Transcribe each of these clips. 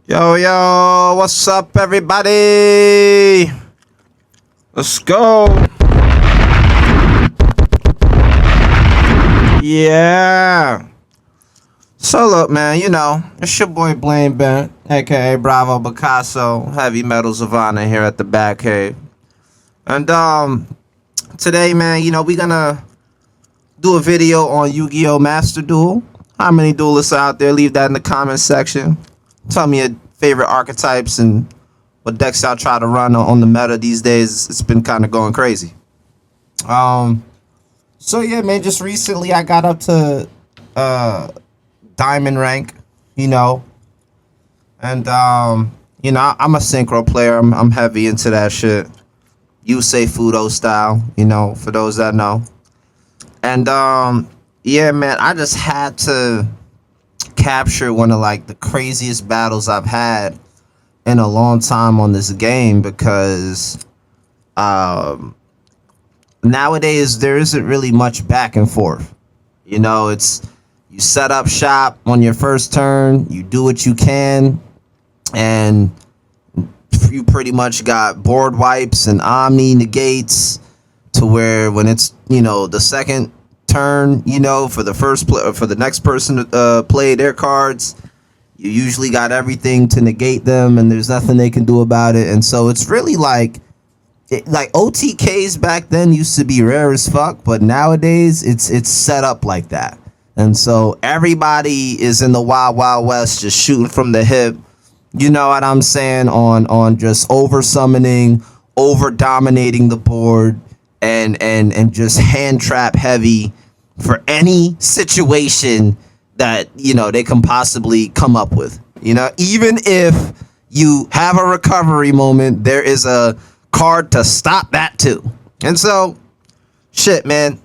Yo, yo, what's up, everybody? Let's go. Yeah. So, look, man, it's your boy Blaine Bent, aka Bravo Picasso, Heavy Metal Savannah here at the Back Cave. And, today, man, we're gonna do a video on Yu-Gi-Oh! Master Duel. How many duelists are out there? Leave that in the comment section. Tell me your favorite archetypes and what decks y'all try to run on the meta these days. It's been kind of going crazy. So yeah, man, just recently I got up to diamond rank, and I'm a synchro player. I'm heavy into that shit. Yusei Fudo style, for those that know. And yeah, man, I just had to capture one of like the craziest battles I've had in a long time on this game, because nowadays there isn't really much back and forth. It's you set up shop on your first turn, you do what you can, and you pretty much got board wipes and omni negates to where when it's the second turn, for the first for the next person to play their cards, you usually got everything to negate them, and there's nothing they can do about it. And so it's really like OTKs back then used to be rare as fuck, but nowadays it's set up like that. And so everybody is in the wild west, just shooting from the hip. You know what I'm saying? On just over summoning, over dominating the board, and just hand trap heavy for any situation that they can possibly come up with. Even if you have a recovery moment, there is a card to stop that too. And so shit, man,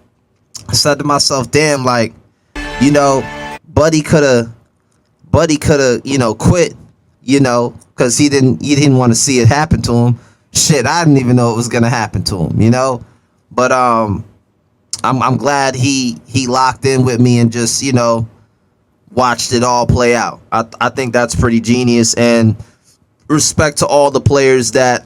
I said to myself, damn, like, buddy could have quit, because he didn't want to see it happen to him. Shit, I didn't even know it was gonna happen to him, but I'm glad he locked in with me and just watched it all play out. I think that's pretty genius, and respect to all the players that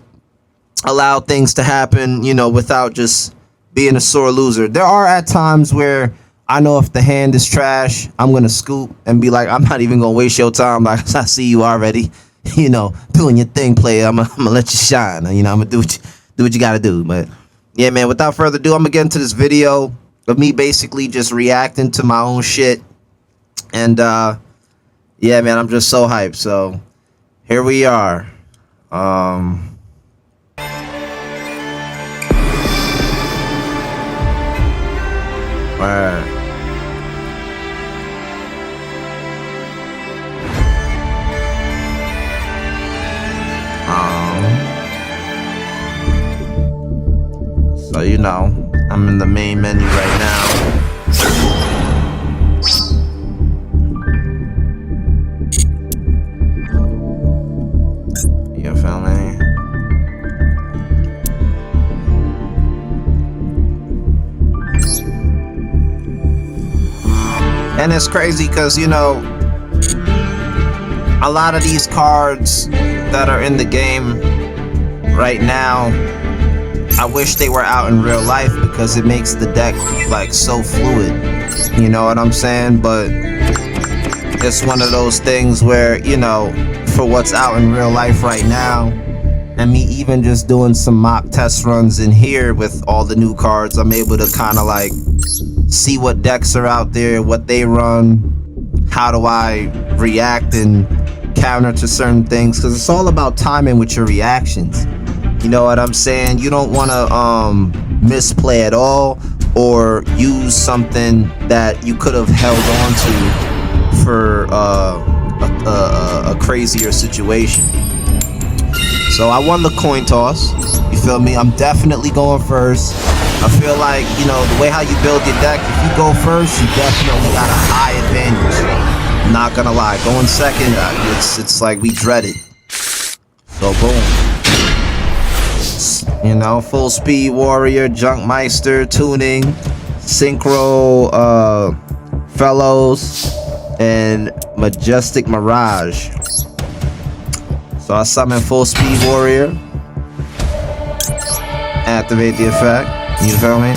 allow things to happen without just being a sore loser. There are at times where I know if the hand is trash, I'm gonna scoop and be like, I'm not even gonna waste your time. Like, I see you already, doing your thing, player. I'm gonna let you shine. I'm gonna do what you gotta do. But yeah, man, without further ado, I'm gonna get into this video of me basically just reacting to my own shit. And yeah, man, I'm just so hyped. So here we are. Word. So I'm in the main menu right now. You feel me? And it's crazy because a lot of these cards that are in the game right now, I wish they were out in real life, because it makes the deck like so fluid. You know what I'm saying? But it's one of those things where, for what's out in real life right now, and me even just doing some mock test runs in here with all the new cards, I'm able to kind of like see what decks are out there, what they run, how do I react and counter to certain things, because it's all about timing with your reactions. You know what I'm saying? You don't want to misplay at all, or use something that you could have held on to for a crazier situation. So I won the coin toss. You feel me? I'm definitely going first. I feel like, the way how you build your deck, if you go first, you definitely got a high advantage. I'm not gonna lie. Going second, it's like we dread it. So boom. Full speed warrior, junk meister, tuning, synchro, fellows, and majestic mirage. So I summon full speed warrior. Activate the effect. You feel me?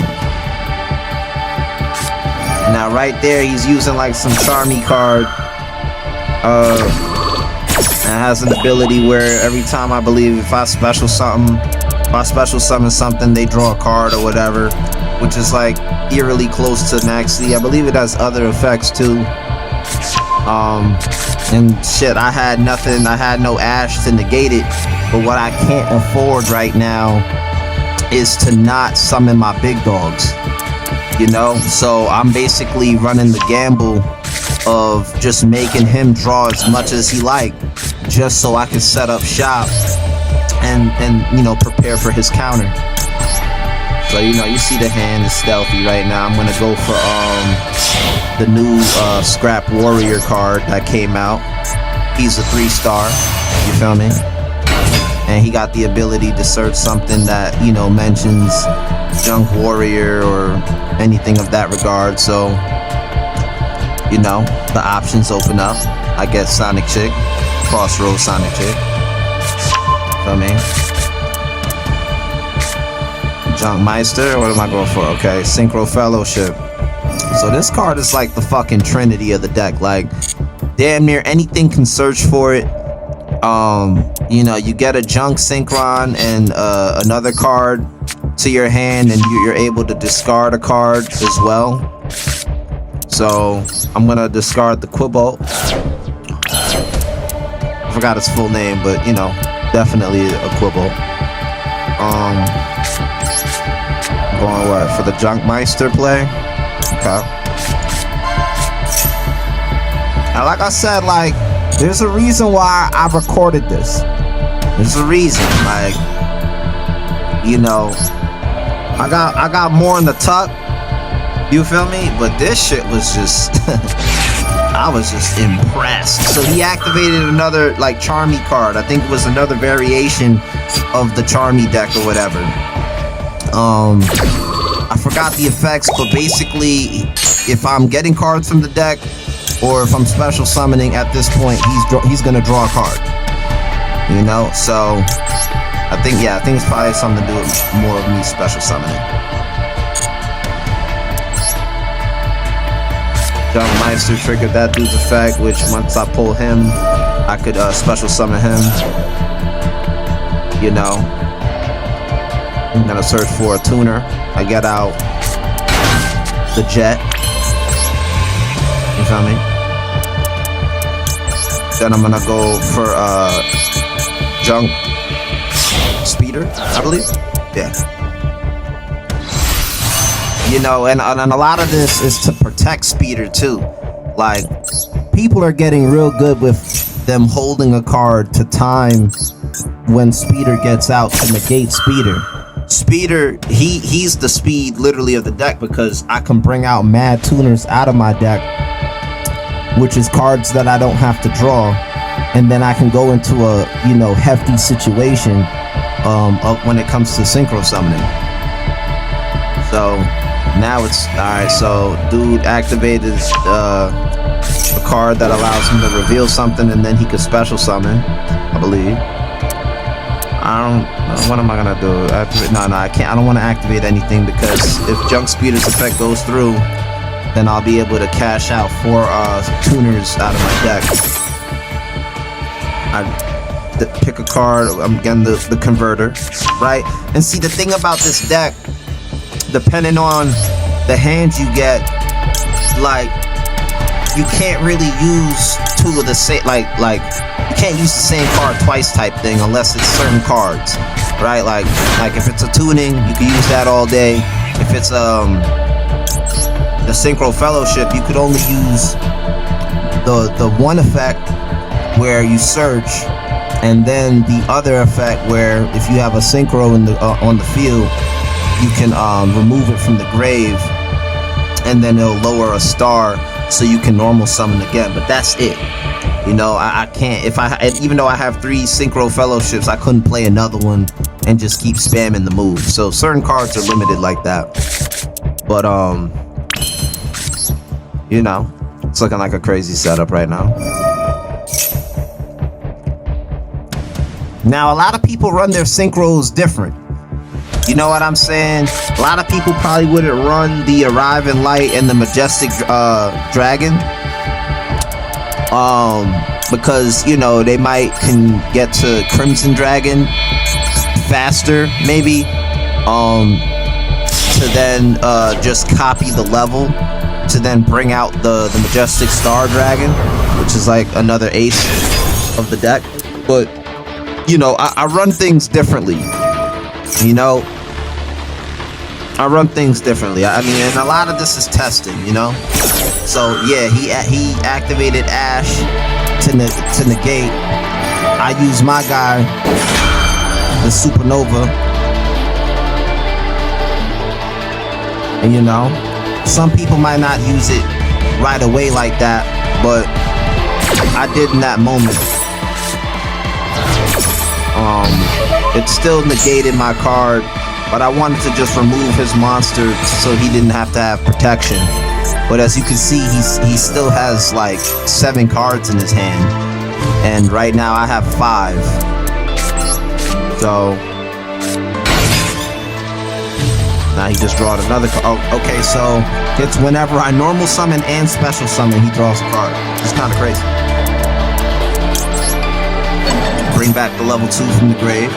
Now right there, he's using like some Charmy card. It has an ability where every time I believe if I special summon something, they draw a card or whatever, which is like eerily close to Maxi. I believe it has other effects too. And shit, I had nothing. I had no Ash to negate it. But what I can't afford right now is to not summon my big dogs. You know, so I'm basically running the gamble of just making him draw as much as he like, just so I can set up shop and you know, prepare for his counter. So you know, you see the hand is stealthy right now. I'm gonna go for the new Scrap Warrior card that came out. He's a 3-star. You feel me? And he got the ability to search something that, you know, mentions Junk Warrior or anything of that regard. So, you know, the options open up. I get Sonic Chick, Crossroads Sonic Chick. Feel me? Junk Meister, what am I going for? Okay, Synchro Fellowship. So this card is like the fucking trinity of the deck. Like, damn near anything can search for it. You know, you get a Junk Synchron and another card to your hand, and you're able to discard a card as well. So I'm gonna discard the Quibble. I forgot its full name, but you know, definitely a Quibble. Going what for the Junk Meister play? Okay. And like I said, like, there's a reason why I recorded this. There's a reason, like, you know, I got more in the tuck. You feel me? But this shit was just, I was just impressed. So he activated another like Charmy card. I think it was another variation of the Charmy deck or whatever. I forgot the effects, but basically, if I'm getting cards from the deck, or if I'm special summoning at this point, he's gonna draw a card. You know, so I think it's probably something to do with more of me special summoning. Junk Meister triggered that dude's effect, which once I pull him, I could special summon him. You know, I'm gonna search for a tuner. I get out the Jet. You feel me? Then I'm gonna go for Junk Speeder, I believe. Yeah. You know, and a lot of this is to protect Speeder too. Like, people are getting real good with them holding a card to time when Speeder gets out to negate Speeder. Speeder, he's the speed literally of the deck, because I can bring out mad tuners out of my deck, which is cards that I don't have to draw, and then I can go into a, you know, hefty situation when it comes to synchro summoning. So now it's alright. So dude activated a card that allows him to reveal something, and then he could special summon, I believe. What am I gonna do? No, I can't. I don't want to activate anything, because if Junk Speeder's effect goes through, then I'll be able to cash out 4 tuners out of my deck. I pick a card. I'm getting the converter, right? And see, the thing about this deck, depending on the hand you get, like, you can't really use 2 of the same, like you can't use the same card twice type thing unless it's certain cards, right? Like if it's a tuning, you can use that all day. If it's the Synchro Fellowship, you could only use the one effect where you search, and then the other effect where if you have a Synchro in the on the field, you can remove it from the grave, and then it'll lower a star so you can normal summon again. But that's it. You know, I can't, even though I have 3 Synchro Fellowships, I couldn't play another one and just keep spamming the move. So certain cards are limited like that. But you know, it's looking like a crazy setup right now. Now, a lot of people run their synchros different. You know what I'm saying? A lot of people probably wouldn't run the Arriving Light and the Majestic Dragon. Because, you know, they can get to Crimson Dragon faster, maybe. To then just copy the level to then bring out the Majestic Star Dragon, which is like another ace of the deck. But, you know, I run things differently. You know, I run things differently. I mean, and a lot of this is testing, you know. So yeah, he activated Ash to negate. I use my guy, the Supernova, and you know, some people might not use it right away like that, but I did in that moment. It still negated my card, but I wanted to just remove his monster so he didn't have to have protection. But as you can see, he still has like 7 cards in his hand, and right now I have 5. So now he just drawed another card. Oh, okay, so it's whenever I normal summon and special summon, he draws a card. It's kind of crazy. Bring back the level 2 from the grave.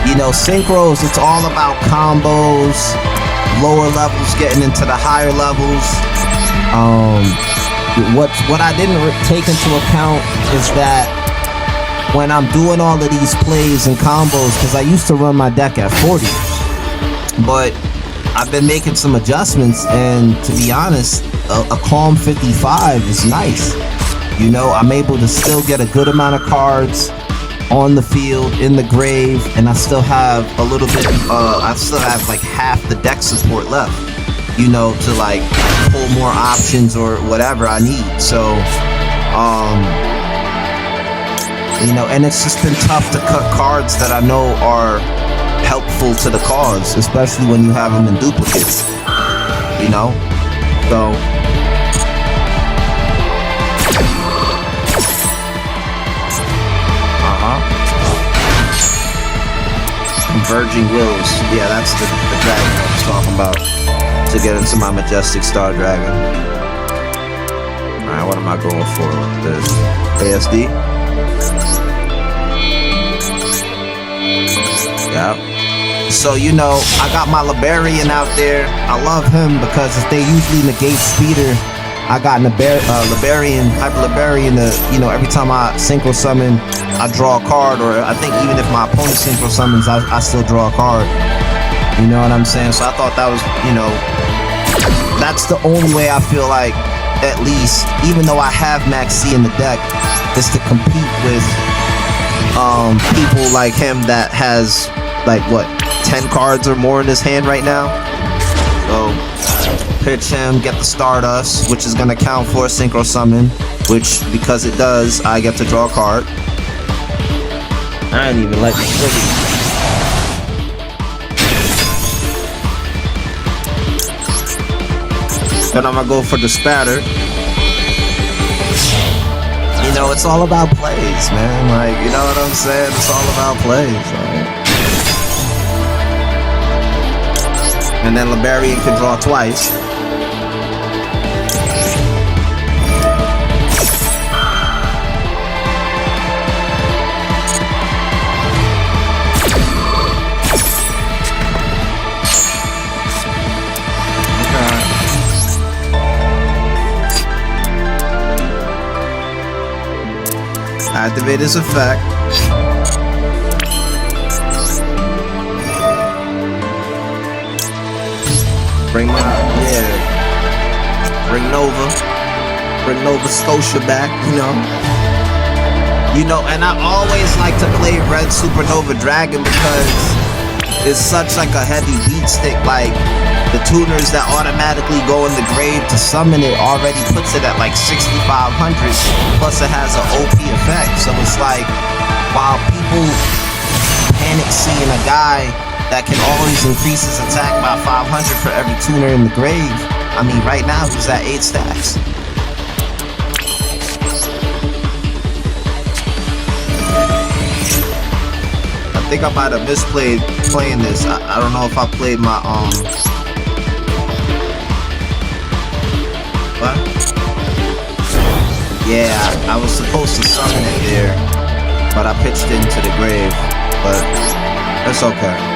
You know, synchros, it's all about combos, lower levels getting into the higher levels. What I didn't take into account is that when I'm doing all of these plays and combos, because I used to run my deck at 40, but I've been making some adjustments, and to be honest, a calm 55 is nice. You know, I'm able to still get a good amount of cards on the field, in the grave, and I still have a little bit, I still have like half the deck support left, you know, to like pull more options or whatever I need. So, you know, and it's just been tough to cut cards that I know are helpful to the cause, especially when you have them in duplicates, you know, so. Converging Wills. Yeah, that's the dragon I was talking about. To get into my Majestic Star Dragon. Alright, what am I going for? This ASD? Yeah. So, you know, I got my Liberian out there. I love him because if they usually negate Speeder, I got Liberian, Hyper Liberian, you know, every time I synchro summon, I draw a card, or I think even if my opponent synchro summons, I still draw a card. You know what I'm saying? So I thought that was, you know, that's the only way I feel like, at least, even though I have Max C in the deck, is to compete with people like him that has, like, what, 10 cards or more in his hand right now? So pitch him, get the Stardust, which is going to count for a synchro summon, which, because it does, I get to draw a card. I didn't even like the trigger. Then I'm going to go for the Spatter. You know, it's all about plays, man. Like, you know what I'm saying? It's all about plays. Like. And then Liberian can draw twice. Activate his effect. Bring Nova Scotia back, you know. You know, and I always like to play Red Supernova Dragon because it's such like a heavy beat stick. Like the tuners that automatically go in the grave to summon it already puts it at like 6,500. Plus it has an OP effect. So it's like, while people panic seeing a guy that can always increase his attack by 500 for every tuner in the grave, I mean, right now he's at 8 stacks. think I might have misplayed playing this. I don't know if I played my what? Yeah, I was supposed to summon it there, but I pitched it into the grave. But it's okay.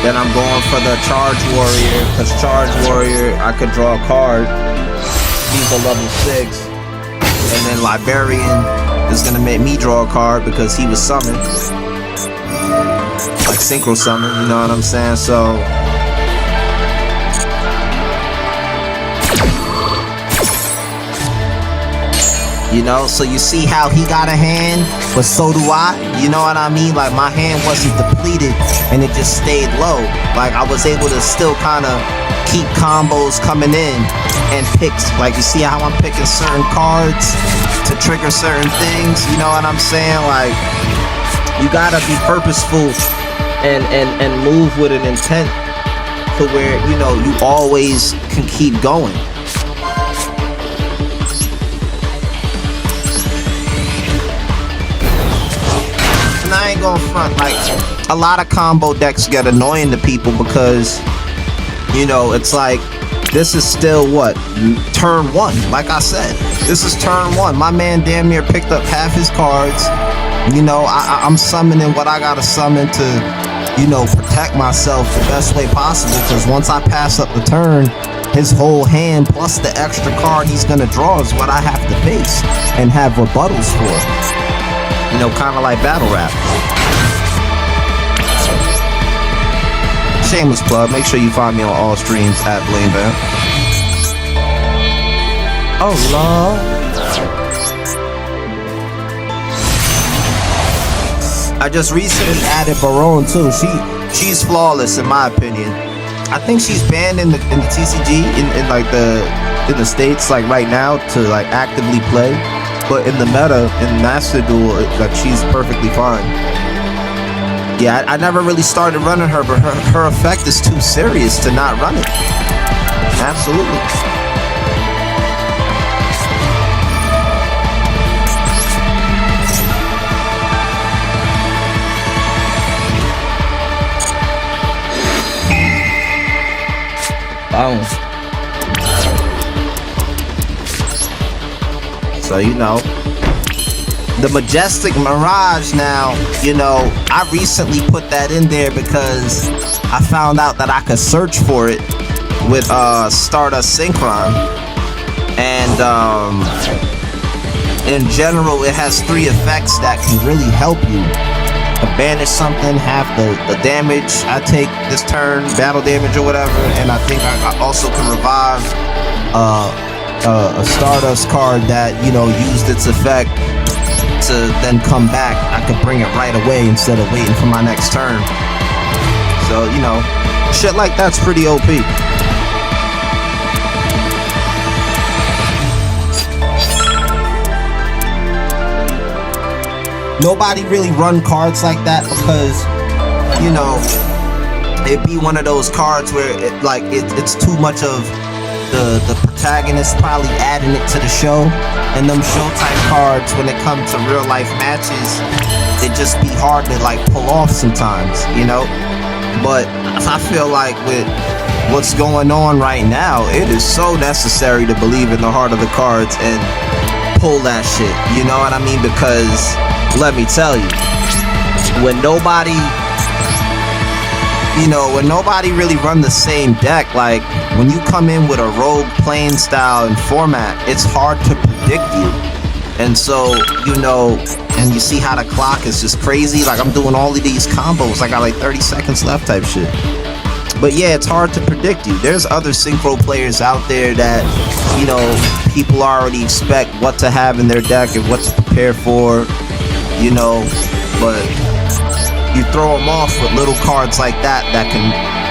Then I'm going for the Charge Warrior, because Charge Warrior, I could draw a card. He's a level 6. And then Librarian is going to make me draw a card because he was summoned. Like Synchro summon, you know what I'm saying? So... you know, so you see how he got a hand, but so do I. You know what I mean? Like, my hand wasn't depleted and it just stayed low. Like, I was able to still kind of keep combos coming in and picks. Like, you see how I'm picking certain cards to trigger certain things? You know what I'm saying? Like, you gotta be purposeful and move with an intent to where, you know, you always can keep going. I ain't gonna front, like, a lot of combo decks get annoying to people because, you know, it's like, this is still what? Turn 1, like I said. This is turn 1. My man damn near picked up half his cards. You know, I'm summoning what I gotta summon to, you know, protect myself the best way possible, because once I pass up the turn, his whole hand plus the extra card he's gonna draw is what I have to face and have rebuttals for. You know, kind of like battle rap. Shameless plug. Make sure you find me on all streams at BlameBam. Oh Lord. I just recently added Barone too. She's flawless in my opinion. I think she's banned in the TCG in the States like right now to like actively play. But in the meta, in Master Duel, like, she's perfectly fine. Yeah, I never really started running her, but her effect is too serious to not run it. Absolutely. Boom. So, you know, the Majestic Mirage now, you know, I recently put that in there because I found out that I could search for it with Stardust Synchron. And in general, it has 3 effects that can really help you. Banish something, half the damage I take this turn, battle damage or whatever, and I think I also can revive a Stardust card that, you know, used its effect to then come back. I could bring it right away instead of waiting for my next turn. So, you know, shit like that's pretty OP. Nobody really run cards like that because, you know, it'd be one of those cards where it's too much of the protagonist probably adding it to the show, and them show type cards when it comes to real life matches, it just be hard to like pull off sometimes, you know. But I feel like with what's going on right now, it is so necessary to believe in the heart of the cards and pull that shit, you know what I mean? Because let me tell you, when nobody really run the same deck, like when you come in with a rogue playing style and format, it's hard to predict you. And so, you know, and you see how the clock is just crazy. Like, I'm doing all of these combos. I got like 30 seconds left type shit. But yeah, it's hard to predict you. There's other Synchro players out there that, you know, people already expect what to have in their deck and what to prepare for, you know, but you throw them off with little cards like that that can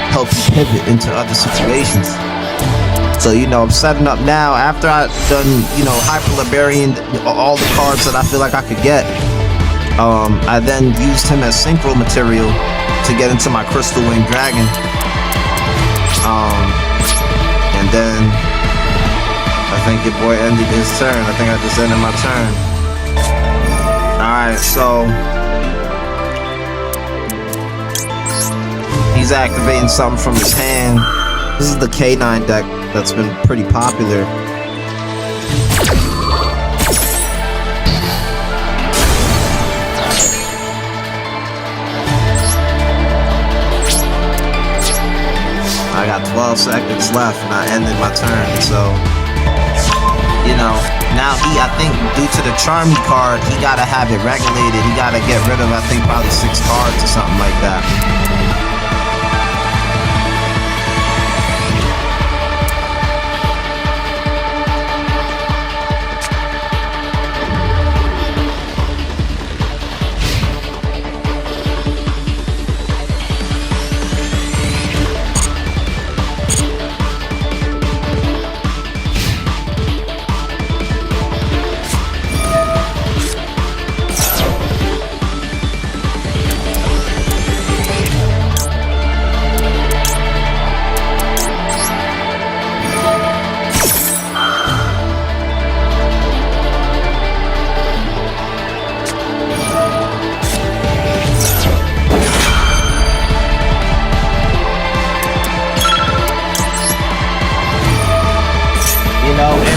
help you pivot into other situations. So, you know, I'm setting up now. After I've done, you know, Hyper Liberian, all the cards that I feel like I could get, I then used him as synchro material to get into my Crystal Wing Dragon. And then I think your boy ended his turn. I think I just ended my turn. Alright, so he's activating something from his hand. This is the K9 deck that's been pretty popular. I got 12 seconds left and I ended my turn, so, you know, now I think due to the Charmy card, he gotta have it regulated. He gotta get rid of, I think, probably 6 cards or something like that.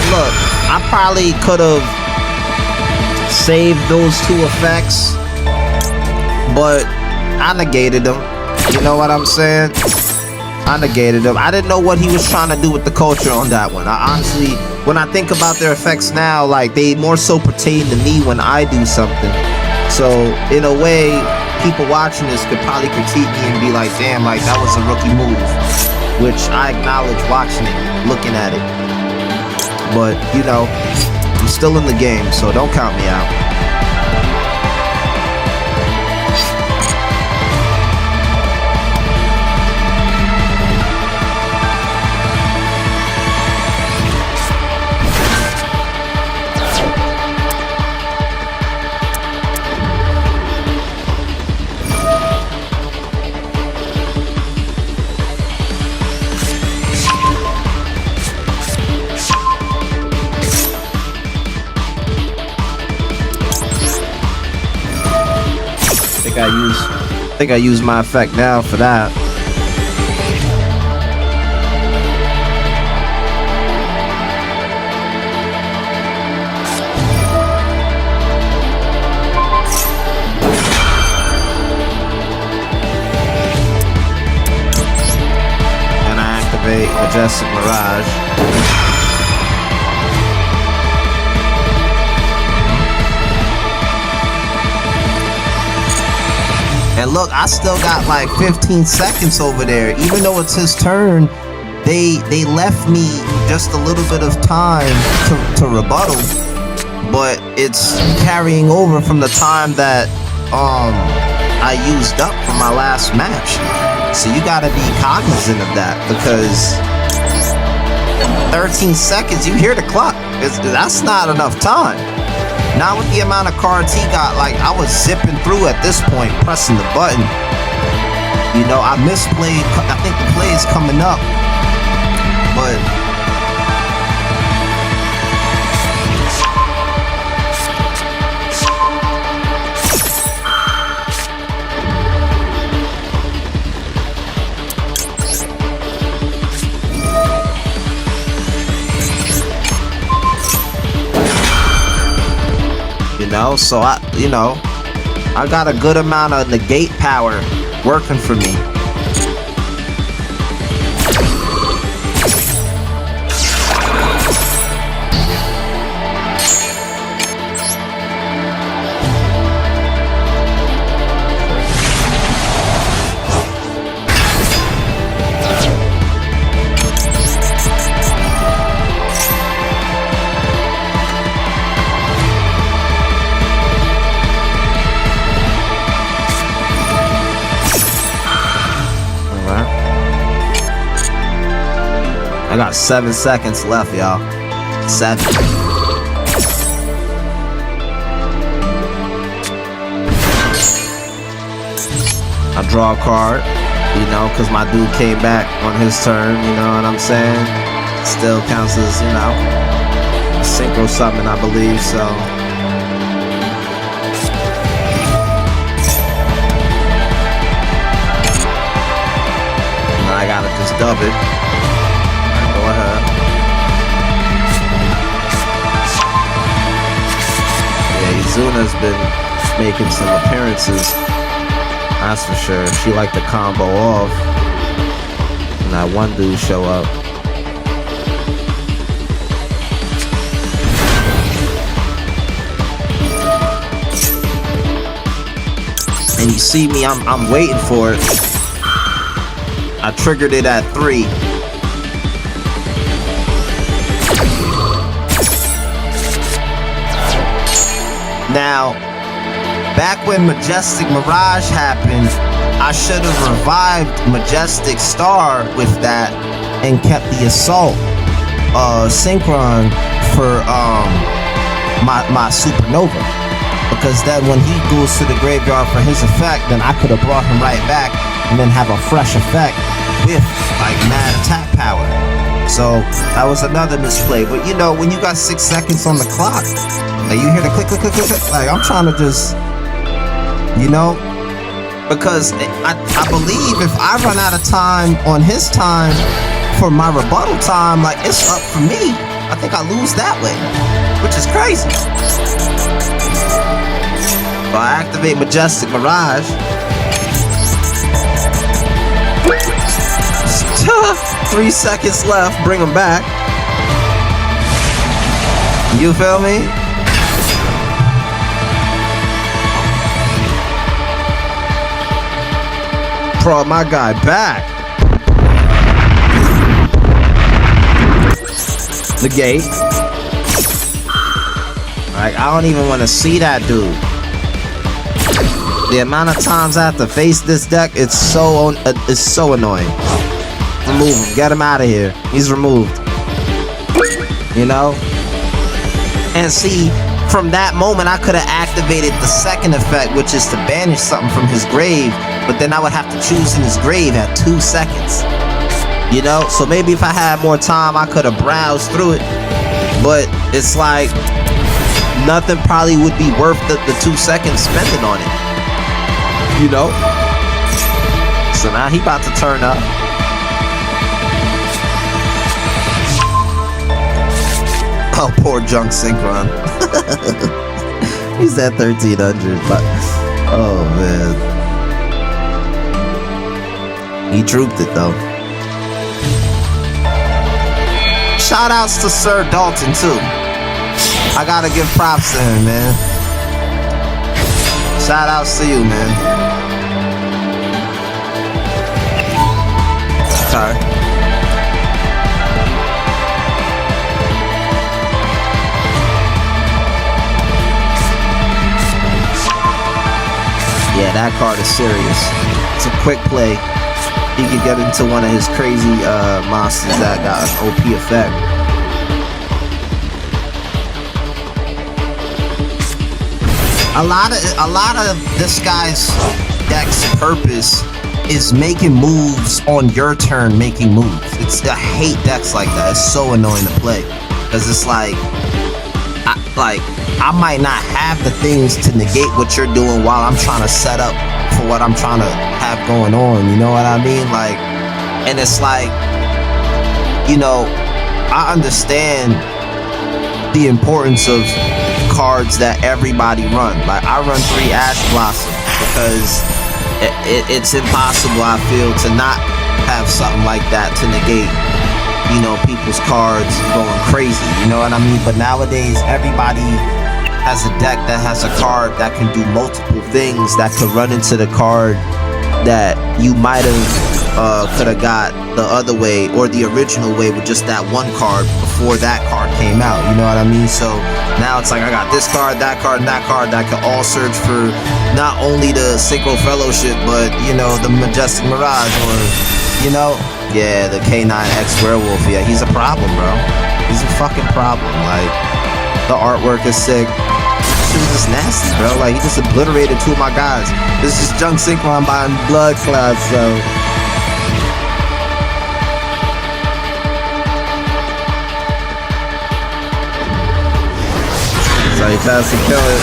Look, I probably could have saved those 2 effects, but I negated them. You know what I'm saying? I negated them. I didn't know what he was trying to do with the culture on that one. I honestly, when I think about their effects now, like, they more so pertain to me when I do something. So, in a way, people watching this could probably critique me and be like, damn, like, that was a rookie move. Which I acknowledge watching it, looking at it. But, you know, I'm still in the game, so don't count me out. I think I use my effect now for that. And I activate Majestic Mirage. And look, I still got like 15 seconds over there. Even though it's his turn, they left me just a little bit of time to rebuttal. But it's carrying over from the time that I used up for my last match. So you gotta be cognizant of that, because 13 seconds, you hear the clock. That's not enough time. Now with the amount of cards he got, like, I was zipping through at this point, pressing the button. You know, I misplayed. I think the play is coming up, but you know, so I got a good amount of negate power working for me. I got 7 seconds left, y'all. 7. I draw a card, you know, because my dude came back on his turn, you know what I'm saying? Still counts as, you know, a synchro summon, I believe, so. Now I gotta just dub it. Go ahead. Yeah, Izuna's been making some appearances. That's for sure. She liked to combo off. And that one dude show up. And you see me, I'm waiting for it. I triggered it at 3. Now, back when Majestic Mirage happened, I should have revived Majestic Star with that and kept the Assault Synchron for my Supernova. Because then when he goes to the graveyard for his effect, then I could have brought him right back and then have a fresh effect with like mad attack power. So that was another misplay. But you know, when you got 6 seconds on the clock, like you hear the click, click, click, click, click, like I'm trying to just, you know, because I believe if I run out of time on his time for my rebuttal time, like it's up for me. I think I lose that way, which is crazy. So I activate Majestic Mirage. 3 seconds left, bring him back. You feel me? Brought my guy back. Negate. Like, I don't even want to see that dude. The amount of times I have to face this deck, it's so annoying. Remove him. Get him out of here. He's removed. You know? And see, from that moment, I could have activated the second effect, which is to banish something from his grave, but then I would have to choose in his grave at 2 seconds. You know? So maybe if I had more time, I could have browsed through it. But it's like, nothing probably would be worth the 2 seconds spending on it. You know? So now he about to turn up. Oh, poor Junk Synchron. He's at 1300, but oh man. He drooped it though. Shout outs to Sir Dalton too. I gotta give props to him, man. Shout outs to you, man. Sorry. Yeah, that card is serious. It's a quick play. He could get into one of his crazy monsters that got an OP effect. A lot of this guy's deck's purpose is making moves on your turn, making moves. I hate decks like that. It's so annoying to play because it's like I might not have the things to negate what you're doing while I'm trying to set up for what I'm trying to have going on. You know what I mean? Like, and it's like, you know, I understand the importance of cards that everybody run. Like, I run 3 Ash Blossom because it's impossible, I feel, to not have something like that to negate, you know, people's cards going crazy. You know what I mean? But nowadays, everybody has a deck that has a card that can do multiple things, that could run into the card that you might have could have got the other way or the original way with just that one card before that card came out. You know what I mean? So now it's like I got this card, that card, and that card that can all search for not only the Synchro Fellowship, but, you know, the Majestic Mirage, or, you know, Yeah, the K9X werewolf. Yeah, he's a problem, bro. He's a fucking problem. Like, the artwork is sick. Shit was just nasty, bro. Like, he just obliterated 2 of my guys. This is junk Synchro. I'm buying blood clouds, so. So he tries to kill it.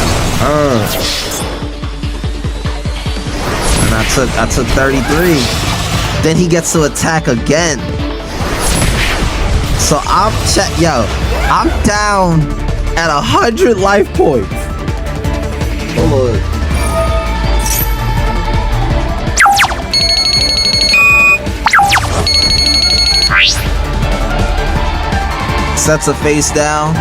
And I took 33. Then he gets to attack again. So I'm down at 100 life points. Hold on. Sets a face down.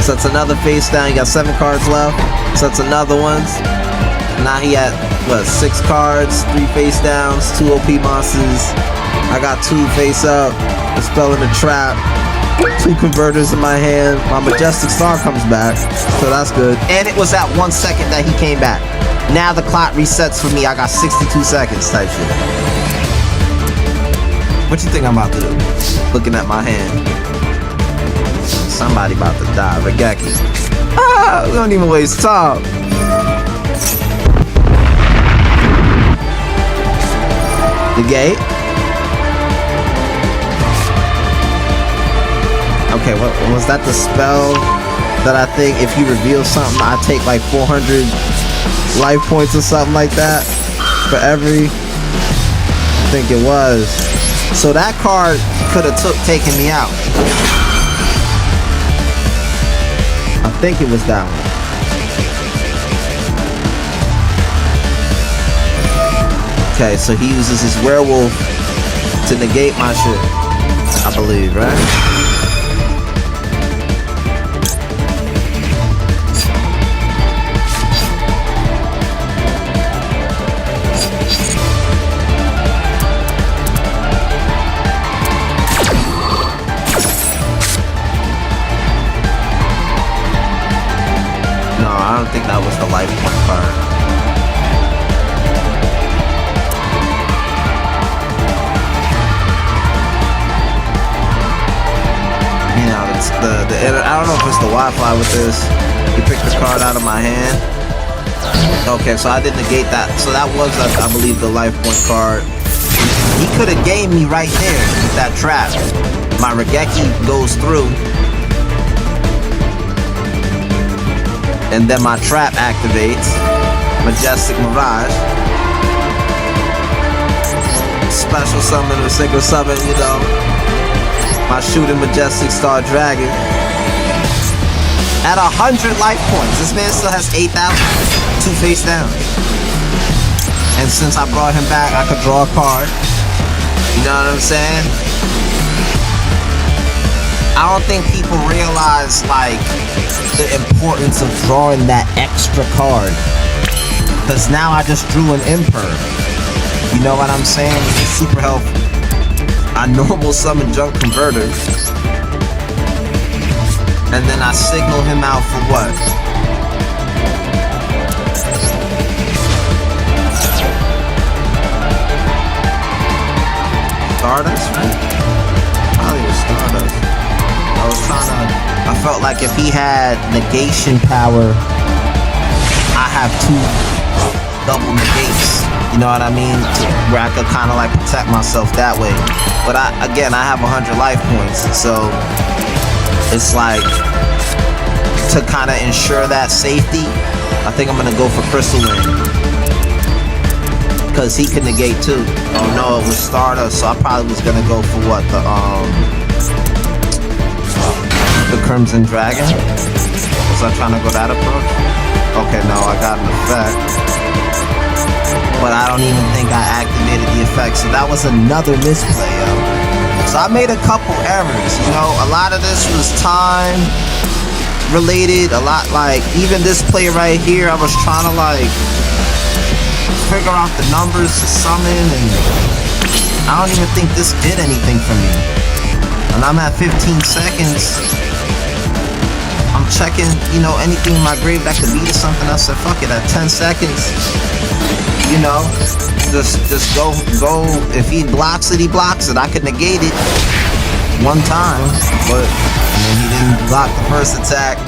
Sets another face down. You got 7 cards left. Sets another one. Now he at what, 6 cards, 3 face downs, 2 OP monsters. I got 2 face up. Dispelling the trap. 2 converters in my hand. My Majestic Star comes back, so that's good. And it was at 1 second that he came back. Now the clock resets for me. I got 62 seconds type shit. What you think I'm about to do? Looking at my hand. Somebody about to die. Regeki. Ah, we don't even waste time. The gate. Okay, what was that? The spell that I think if you reveal something, I take like 400 life points or something like that for every. I think it was. So that card could have taken me out. I think it was that one. Okay, so he uses his werewolf to negate my shit, I believe, right? No, I don't think that was the life point card. I don't know if it's the Wi-Fi with this. You pick the card out of my hand. Okay, so I did negate that. So that was, I believe, the life point card. He could have gained me right there with that trap. My Regeki goes through. And then my trap activates. Majestic Mirage. Special summon or Synchro summon, you know. My shooting Majestic Star Dragon. At 100 life points. This man still has 8,000. 2 face down. And since I brought him back, I could draw a card. You know what I'm saying? I don't think people realize, like, the importance of drawing that extra card. Because now I just drew an Imperm. You know what I'm saying? It's super helpful. I normal summon Junk Converter. And then I signal him out for what? Stardust, right? Probably was Stardust. I felt like if he had negation power, I have 2 double negates. You know what I mean? Where I could kind of like protect myself that way. But I have 100 life points. So it's like, to kind of ensure that safety, I think I'm going to go for Crystal Wind. Because he can negate too. Oh no, it was Stardust, so I probably was going to go for what? The Crimson Dragon? Was I trying to go that approach? Okay, no, I got an effect. But I don't even think I activated the effect, so that was another misplay, yo. So I made a couple errors, you know. A lot of this was time related. A lot, like, even this play right here, I was trying to, like, figure out the numbers to summon, and I don't even think this did anything for me. And I'm at 15 seconds. I'm checking, you know, anything in my grave that could lead to something. I said, fuck it, at 10 seconds, you know, Just go. If he blocks it, he blocks it. I could negate it one time, but he didn't block the first attack,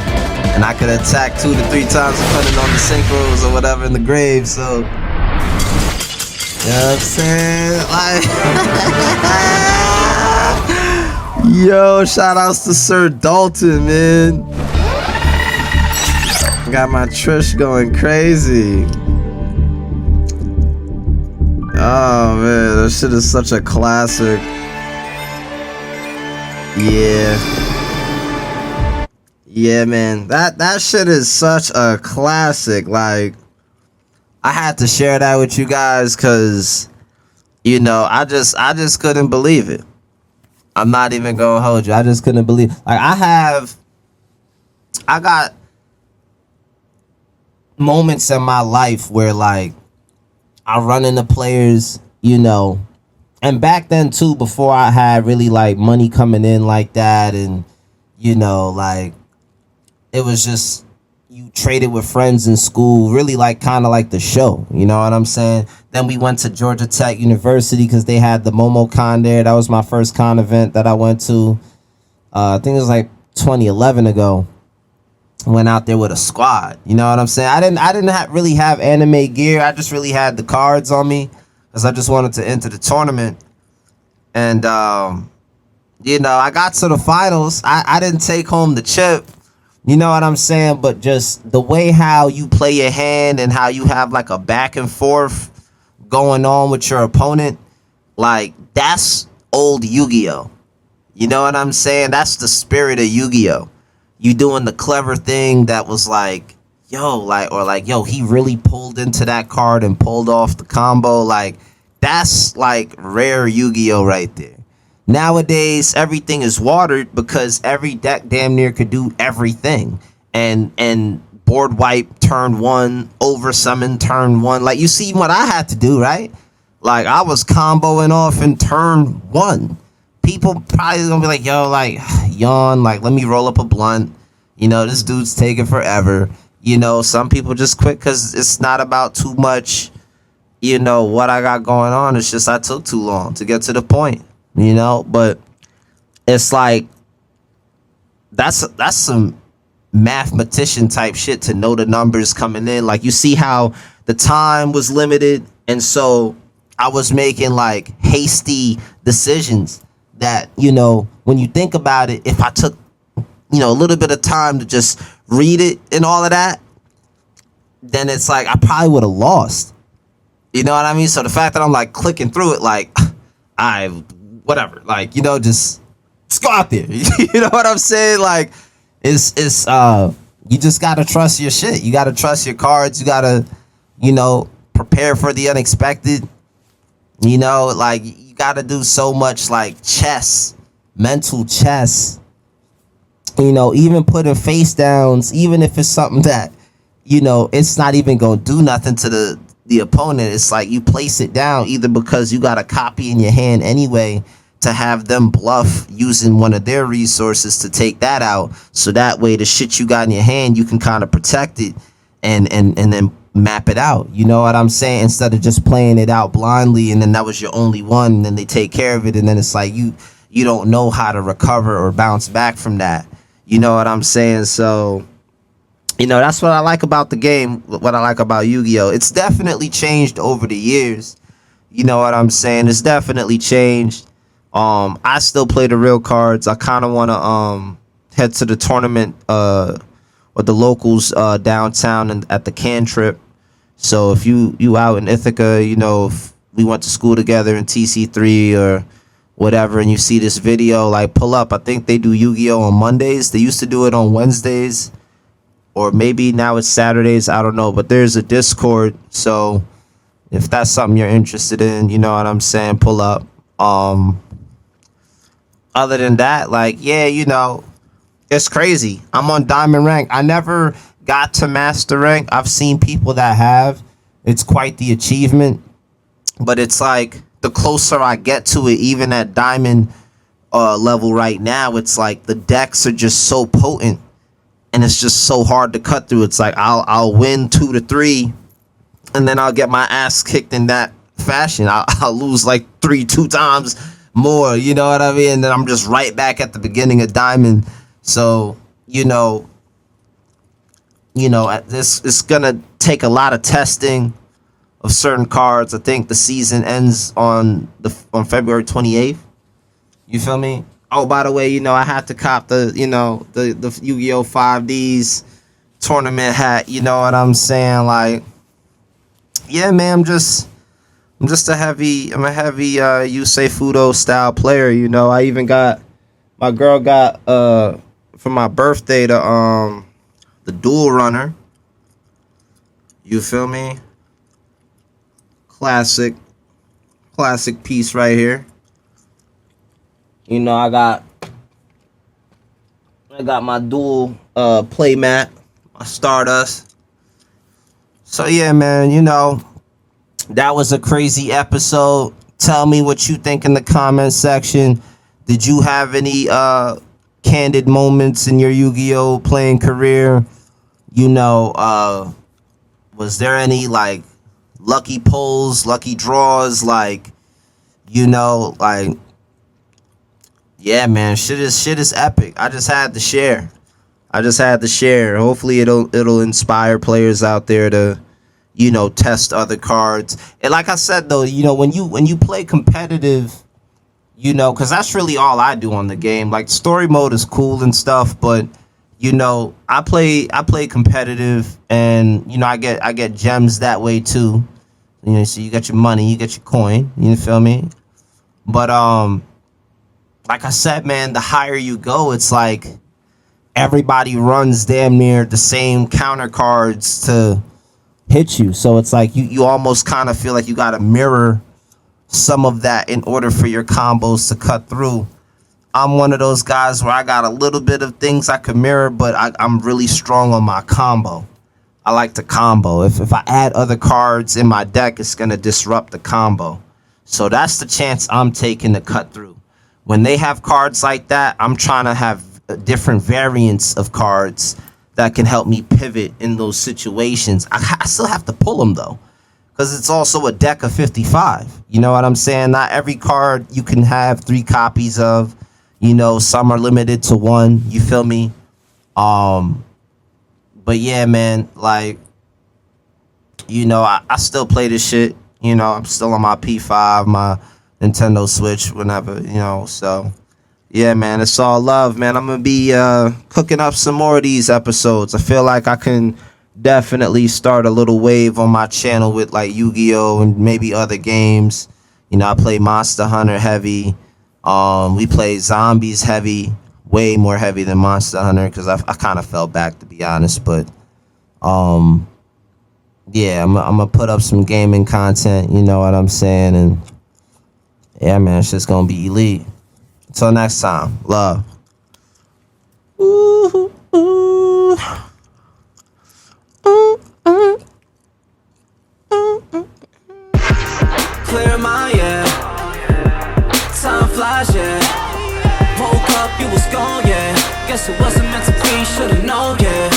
and I could attack 2 to 3 times depending on the synchros or whatever in the grave. So, you know what I'm saying? Like, yo, shout outs to Sir Dalton, man. Got my Trish going crazy. Oh man, that shit is such a classic. Yeah, man. That shit is such a classic. Like, I had to share that with you guys because, you know, I just couldn't believe it. I'm not even gonna hold you. I just couldn't believe. Like, I got moments in my life where, like, I run into players, you know, and back then too, before I had really like money coming in like that, and you know, like, it was just, you traded with friends in school, really like kind of like the show, you know what I'm saying? Then we went to Georgia Tech University because they had the MomoCon there. That was my first con event that I went to. I think it was like 2011 ago. Went out there with a squad, you know what I'm saying? I didn't really have anime gear. I just really had the cards on me because I just wanted to enter the tournament. And you know, I got to the finals. I didn't take home the chip, you know what I'm saying? But just the way how you play your hand and how you have like a back and forth going on with your opponent, like, that's old Yu-Gi-Oh. You know what I'm saying? That's the spirit of Yu-Gi-Oh. You doing the clever thing that was like, yo, like, or like, yo, he really pulled into that card and pulled off the combo. Like, that's like rare Yu-Gi-Oh right there. Nowadays, everything is watered because every deck damn near could do everything. And board wipe turn 1, over summon turn 1. Like, you see what I had to do, right? Like, I was comboing off in turn 1. People probably gonna be like, yo, like, yawn, like, let me roll up a blunt. You know, this dude's taking forever. You know, some people just quit because it's not about too much, you know, what I got going on. It's just I took too long to get to the point, you know? But it's like, that's some mathematician type shit to know the numbers coming in. Like, you see how the time was limited, and so I was making like hasty decisions that, you know, when you think about it, if I took, you know, a little bit of time to just read it and all of that, then it's like I probably would have lost. You know what I mean? So the fact that I'm like clicking through it, like, whatever, like, you know, just go out there. You know what I'm saying? Like, it's you just gotta trust your shit. You gotta trust your cards. You gotta, you know, prepare for the unexpected. You know, like, you gotta do so much, like, chess, mental chess. You know, even putting face downs, even if it's something that, you know, it's not even gonna do nothing to the opponent. It's like you place it down either because you got a copy in your hand anyway to have them bluff using one of their resources to take that out. So that way the shit you got in your hand, you can kind of protect it and then map it out. You know what I'm saying? Instead of just playing it out blindly and then that was your only one and then they take care of it and then it's like you don't know how to recover or bounce back from that. You know what I'm saying? So, you know, that's what I like about the game, what I like about Yu-Gi-Oh. It's definitely changed over the years. You know what I'm saying? It's definitely changed. I still play the real cards. I kind of want to head to the tournament or the locals downtown and at the Cantrip. So if you out in Ithaca, you know, if we went to school together in TC3 or whatever, and you see this video, like, pull up. I think they do Yu-Gi-Oh on Mondays. They used to do it on Wednesdays, or maybe now it's Saturdays. I don't know, but there's a Discord. So if that's something you're interested in, you know what I'm saying, pull up. Other than that, like, yeah, you know, it's crazy. I'm on diamond rank. I never got to master rank. I've seen people that have. It's quite the achievement. But it's like the closer I get to it, even at diamond level right now, it's like the decks are just so potent and it's just so hard to cut through. It's like I'll win 2 to 3 and then I'll get my ass kicked in that fashion, I'll lose like two times more. You know what I mean? And then I'm just right back at the beginning of diamond. So this it's gonna take a lot of testing of certain cards. I think the season ends on February 28th. You feel me? Oh, by the way, I had to cop the Yu-Gi-Oh 5Ds tournament hat. You know what I'm saying? Like, yeah, man, I'm a heavy Yusei Fudo style player. I even got my girl got for my birthday the dual runner. You feel me? Classic piece right here. I got my dual play mat, my Stardust. So yeah, man, that was a crazy episode. Tell me what you think in the comment section. Did you have any candid moments in your Yu-Gi-Oh playing career? Was there any like lucky pulls, lucky draws, yeah, man, shit is epic. I just had to share. Hopefully it'll inspire players out there to test other cards. And like I said though, when you play competitive, because that's really all I do on the game. Like, story mode is cool and stuff, but I play competitive, and I get gems that way too. So you got your money, you get your coin, you feel me? But like I said, man, the higher you go, it's like everybody runs damn near the same counter cards to hit you. So it's like you almost kind of feel like you got to mirror some of that in order for your combos to cut through. I'm one of those guys where I got a little bit of things I can mirror, but I'm really strong on my combo. I like to combo. If I add other cards in my deck, it's going to disrupt the combo. So that's the chance I'm taking to cut through. When they have cards like that, I'm trying to have different variants of cards that can help me pivot in those situations. I still have to pull them though, because it's also a deck of 55. You know what I'm saying? Not every card you can have 3 copies of. Some are limited to 1. You feel me? But yeah, man, like, I still play this shit. I'm still on my P5, my Nintendo Switch, whenever, so yeah, man, it's all love, man. I'm gonna be cooking up some more of these episodes. I feel like I can definitely start a little wave on my channel with like Yu-Gi-Oh and maybe other games. I play Monster Hunter heavy. We play Zombies heavy, way more heavy than Monster Hunter, because I kind of fell back, to be honest. But yeah, I'm gonna put up some gaming content, you know what I'm saying? And yeah, man, it's just gonna be elite. Until next time, love. Ooh, ooh. Clear mind, yeah. Time flies, yeah. Woke up, you was gone, yeah. Guess it wasn't meant to be, should've known, yeah.